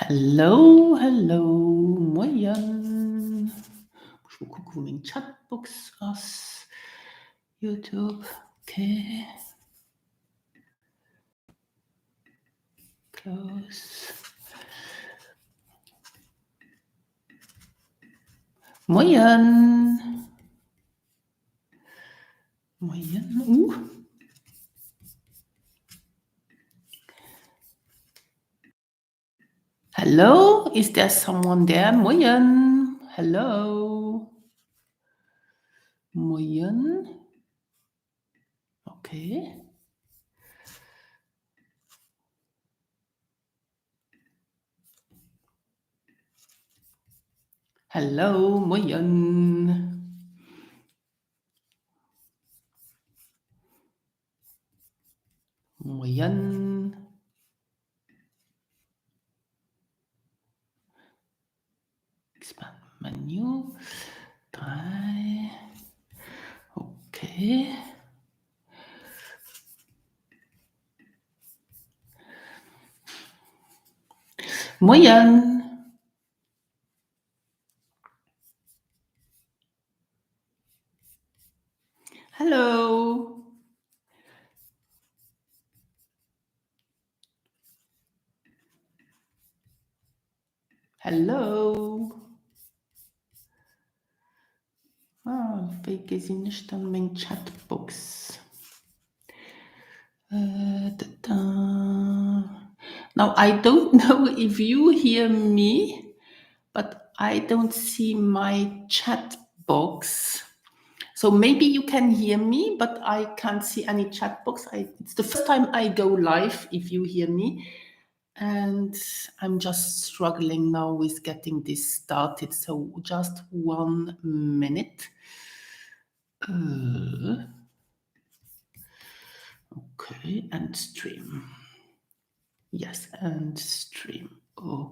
Hallo, hallo, moin. Muss ich mal gucken, wo mein Chatbox ist. YouTube, okay. Close. Moin. Moin. Hello, is there someone there? Moin. Hello. Moin. Okay. Hello, moin. Moin. Expand Menu. 3. Okay. Moin. Hallo. Hallo. Wegen sind nicht an mein Chatbox. Now I don't know if you hear me, but I don't see my chat box. So maybe you can hear me, but I can't see any chat box. It's the first time I go live if you hear me. And I'm just struggling now with getting this started. So just 1 minute. Okay, and stream. Yes, and stream. Oh.